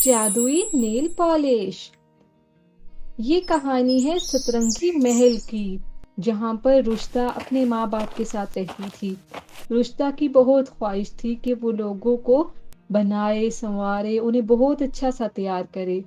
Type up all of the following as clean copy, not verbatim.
जादुई nail polish. ये कहानी है सतरंगी महल की, जहाँ पर रुश्ता अपने माँ बाप के साथ रहती थी। रुश्ता की बहुत ख्वाहिश थी कि वो लोगों को बनाए संवारे, उन्हें बहुत अच्छा सा तैयार करे।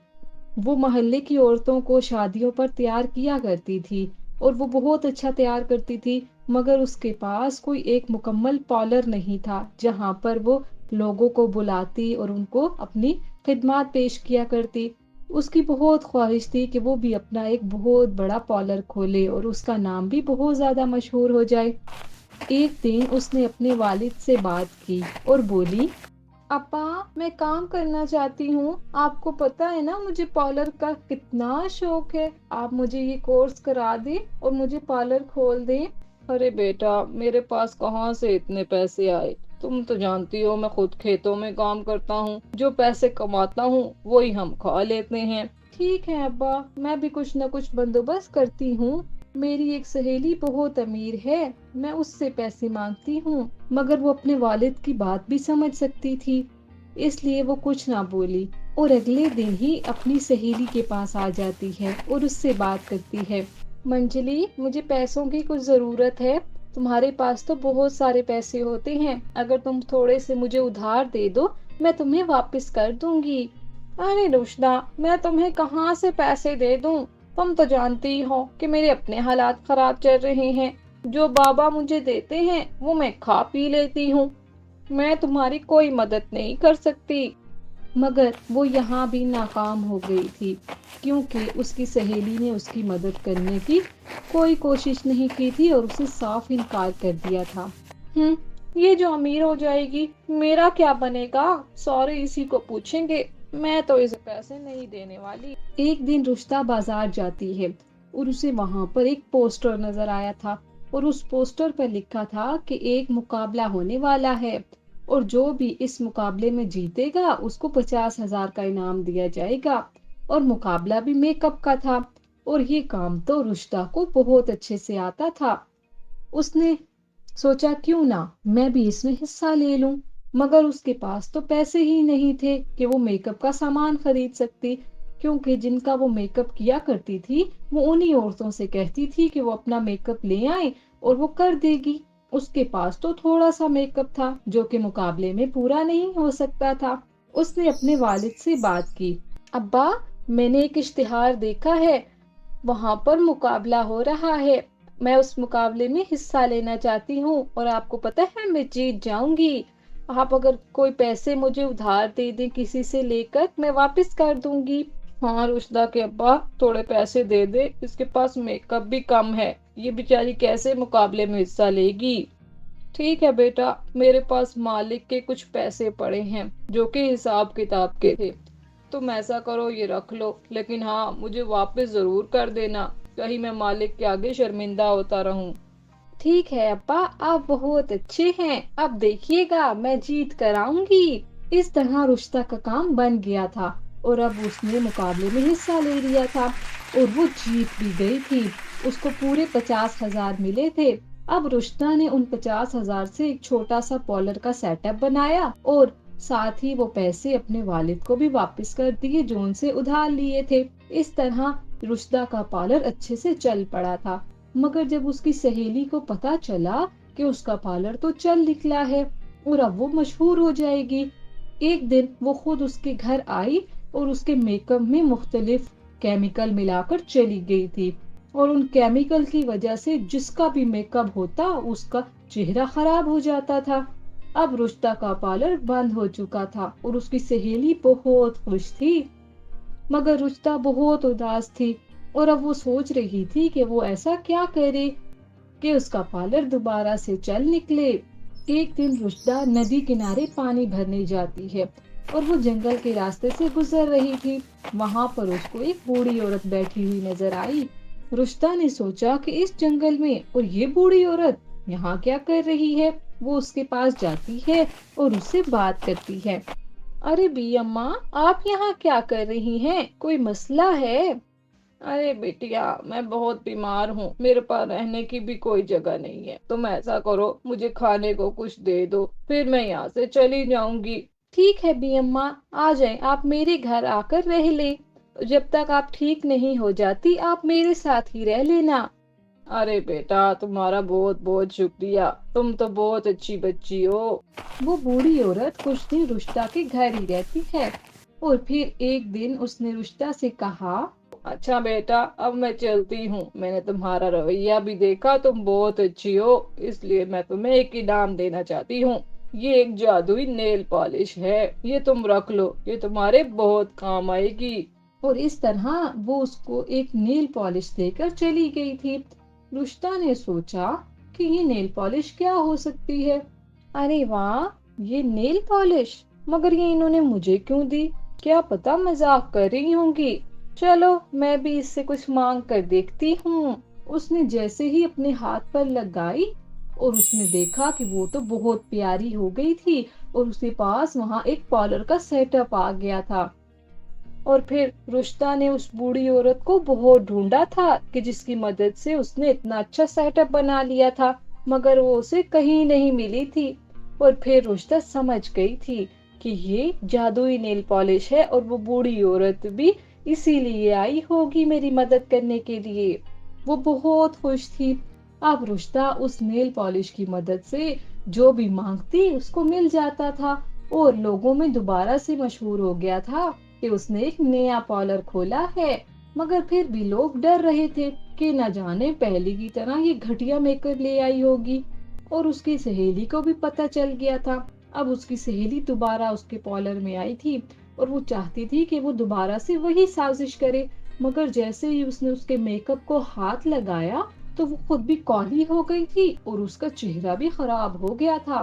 वो मोहल्ले की औरतों को शादियों पर तैयार किया करती थी और वो बहुत अच्छा तैयार करती थी, मगर उसके पास कोई एक मुकम्मल पार्लर नहीं था जहाँ पर वो लोगों को बुलाती और उनको अपनी खिदमत पेश किया करती। उसकी बहुत ख्वाहिश थी कि वो भी अपना एक बहुत बड़ा पार्लर खोले और उसका नाम भी बहुत ज्यादा मशहूर हो जाए। एक दिन उसने अपने वालिद से बात की और बोली, अप्पा, मैं काम करना चाहती हूँ। आपको पता है ना मुझे पार्लर का कितना शौक है। आप मुझे ये कोर्स करा दें और मुझे पार्लर खोल दें। अरे बेटा, मेरे पास कहाँ से इतने पैसे आए? तुम तो जानती हो मैं खुद खेतों में काम करता हूँ। जो पैसे कमाता हूँ वही हम खा लेते हैं। ठीक है अब्बा, मैं भी कुछ न कुछ बंदोबस्त करती हूँ। मेरी एक सहेली बहुत अमीर है, मैं उससे पैसे मांगती हूँ। मगर वो अपने वालिद की बात भी समझ सकती थी, इसलिए वो कुछ ना बोली और अगले दिन ही अपनी सहेली के पास आ जाती है और उससे बात करती है। मंजली, मुझे पैसों की कुछ जरूरत है। तुम्हारे पास तो बहुत सारे पैसे होते हैं, अगर तुम थोड़े से मुझे उधार दे दो, मैं तुम्हें वापस कर दूंगी। अरे रुशदा, मैं तुम्हें कहाँ से पैसे दे दूं? तुम तो जानती हो कि मेरे अपने हालात खराब चल रहे हैं। जो बाबा मुझे देते हैं वो मैं खा पी लेती हूँ। मैं तुम्हारी कोई मदद नहीं कर सकती। मगर वो यहाँ भी नाकाम हो गई थी, क्योंकि उसकी सहेली ने उसकी मदद करने की कोई कोशिश नहीं की थी और उसे साफ इनकार कर दिया था। ये जो अमीर हो जाएगी, मेरा क्या बनेगा? सॉरी, इसी को पूछेंगे। मैं तो इसे पैसे नहीं देने वाली। एक दिन रुश्ता बाजार जाती है और उसे वहां पर एक पोस्टर नजर आया था और उस पोस्टर पर लिखा था कि एक मुकाबला होने वाला है और जो भी इस मुकाबले में जीतेगा उसको 50,000 का इनाम दिया जाएगा। और मुकाबला भी मेकअप का था और ये काम तो रुश्ता को बहुत अच्छे से आता था। उसने सोचा क्यों ना मैं भी इसमें हिस्सा ले लूं, मगर उसके पास तो पैसे ही नहीं थे कि वो मेकअप का सामान खरीद सकती, क्योंकि जिनका वो मेकअप किया करती थी वो उन्हीं औरतों से कहती थी कि वो अपना मेकअप ले आए और वो कर देगी। उसके पास तो थोड़ा सा मेकअप था जो कि मुकाबले में पूरा नहीं हो सकता था। उसने अपने वालिद से बात की, अब्बा, मैंने एक इश्तिहार देखा है, वहां पर मुकाबला हो रहा है। मैं उस मुकाबले में हिस्सा लेना चाहती हूँ और आपको पता है मैं जीत जाऊंगी। आप अगर कोई पैसे मुझे उधार दे दें किसी से लेकर, मैं वापस कर दूंगी। हाँ रुश्दा के अब्बा, थोड़े पैसे दे दे, इसके पास मेकअप भी कम है, ये बेचारी कैसे मुकाबले में हिस्सा लेगी। ठीक है बेटा, मेरे पास मालिक के कुछ पैसे पड़े हैं जो कि हिसाब किताब के थे। तुम ऐसा करो, ये रख लो, लेकिन हाँ मुझे वापस जरूर कर देना, कहीं मैं मालिक के आगे शर्मिंदा होता रहूं। ठीक है अप्पा, आप बहुत अच्छे हैं, अब देखिएगा मैं जीत कर आऊंगी। इस तरह रुश्ता का काम बन गया था और अब उसने मुकाबले में हिस्सा ले लिया था और वो जीत भी गई थी। उसको पूरे 50,000 मिले थे। अब रुश्ता ने उन 50,000 से एक छोटा सा पार्लर का सेटअप बनाया और साथ ही वो पैसे अपने वालिद को भी वापस कर दिए जो उनसे उधार लिए थे। इस तरह रुश्दा का पार्लर अच्छे से चल पड़ा था। मगर जब उसकी सहेली को पता चला कि उसका पार्लर तो चल निकला है और अब वो मशहूर हो जाएगी, एक दिन वो खुद उसके घर आई और उसके मेकअप में मुख्तलिफ केमिकल मिलाकर चली गई थी और उन केमिकल की वजह से जिसका भी मेकअप होता उसका चेहरा खराब हो जाता था। अब रुश्ता का पार्लर बंद हो चुका था और उसकी सहेली बहुत खुश थी, मगर रुश्ता बहुत उदास थी और अब वो सोच रही थी कि वो ऐसा क्या करे कि उसका पार्लर दोबारा से चल निकले। एक दिन रुश्दा नदी किनारे पानी भरने जाती है और वो जंगल के रास्ते से गुजर रही थी। वहां पर उसको एक बूढ़ी औरत बैठी हुई नजर आई। रुश्दा ने सोचा कि इस जंगल में और ये बूढ़ी औरत यहाँ क्या कर रही है। वो उसके पास जाती है और उससे बात करती है। अरे बी अम्मा, आप यहाँ क्या कर रही हैं? कोई मसला है? अरे बिटिया, मैं बहुत बीमार हूँ, मेरे पास रहने की भी कोई जगह नहीं है। तुम ऐसा करो, मुझे खाने को कुछ दे दो, फिर मैं यहाँ से चली जाऊंगी। ٹھیک ہے بی اماں، آ جائیں، آپ میرے گھر آ کر رہ لیں، جب تک آپ ٹھیک نہیں ہو جاتی آپ میرے ساتھ ہی رہ لینا۔ ارے بیٹا، تمہارا بہت بہت شکریہ، تم تو بہت اچھی بچی ہو۔ وہ بوڑھی عورت کچھ دن رشتہ کے گھر ہی رہتی ہے، اور پھر ایک دن اس نے رشتہ سے کہا، اچھا بیٹا، اب میں چلتی ہوں، میں نے تمہارا رویہ بھی دیکھا، تم بہت اچھی ہو، اس لیے میں تمہیں ایک انعام دینا چاہتی ہوں۔ یہ ایک جادوئی نیل پالش ہے، یہ تم رکھ لو، یہ تمہارے بہت کام آئے گی۔ اور اس طرح وہ اس کو ایک نیل پالش دے کر چلی گئی تھی۔ رشتہ نے سوچا کہ یہ نیل پالش کیا ہو سکتی ہے؟ ارے واہ، یہ نیل پالش، مگر یہ انہوں نے مجھے کیوں دی؟ کیا پتا مذاق کر رہی ہوں گی، چلو میں بھی اس سے کچھ مانگ کر دیکھتی ہوں۔ اس نے جیسے ہی اپنے ہاتھ پر لگائی اور اس نے دیکھا کہ وہ تو بہت پیاری ہو گئی تھی، اور اس کے پاس وہاں ایک پارلر کا سیٹ اپ آ گیا تھا۔ اور پھر رشتہ نے اس بوڑھی عورت کو بہت ڈھونڈا تھا کہ جس کی مدد سے اس نے اتنا اچھا سیٹ اپ بنا لیا تھا، مگر وہ اسے کہیں نہیں ملی تھی۔ اور پھر رشتہ سمجھ گئی تھی کہ یہ جادوئی نیل پالش ہے، اور وہ بوڑھی عورت بھی اسی لیے آئی ہوگی میری مدد کرنے کے لیے۔ وہ بہت خوش تھی، اب رشتہ اس نیل پالش کی مدد سے جو بھی مانگتی اس کو مل جاتا تھا، اور لوگوں میں دوبارہ سے مشہور ہو گیا تھا کہ اس نے ایک نیا پارلر کھولا ہے۔ مگر پھر بھی لوگ ڈر رہے تھے کہ نہ جانے پہلے کی طرح یہ گھٹیا میک اپ لے آئی ہوگی۔ اور اس کی سہیلی کو بھی پتہ چل گیا تھا۔ اب اس کی سہیلی دوبارہ اس کے پارلر میں آئی تھی، اور وہ چاہتی تھی کہ وہ دوبارہ سے وہی سازش کرے، مگر جیسے ہی اس نے اس کے میک اپ کو ہاتھ لگایا تو وہ خود بھی کالی ہو گئی تھی، اور اس کا چہرہ بھی خراب ہو گیا تھا۔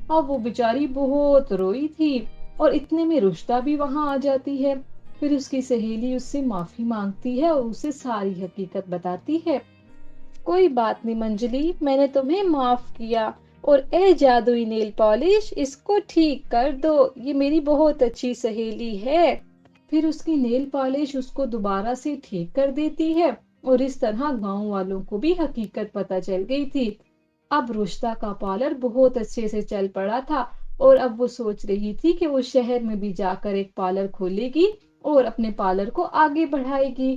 اب وہ بیچاری بہت روئی تھی، اور اتنے میں رشتہ بھی وہاں آ جاتی ہے۔ پھر اس کی سہیلی اس سے معافی مانگتی ہے اور اسے ساری حقیقت بتاتی ہے۔ کوئی بات نہیں منجلی، میں نے تمہیں معاف کیا، اور اے جادوئی نیل پالش، اس کو ٹھیک کر دو، یہ میری بہت اچھی سہیلی ہے۔ پھر اس کی نیل پالش اس کو دوبارہ سے ٹھیک کر دیتی ہے، اور اس طرح گاؤں والوں کو بھی حقیقت پتہ چل گئی تھی۔ اب رشتہ کا پارلر بہت اچھے سے چل پڑا تھا، اور اب وہ سوچ رہی تھی کہ وہ شہر میں بھی جا کر ایک پارلر کھولے گی اور اپنے پارلر کو آگے بڑھائے گی۔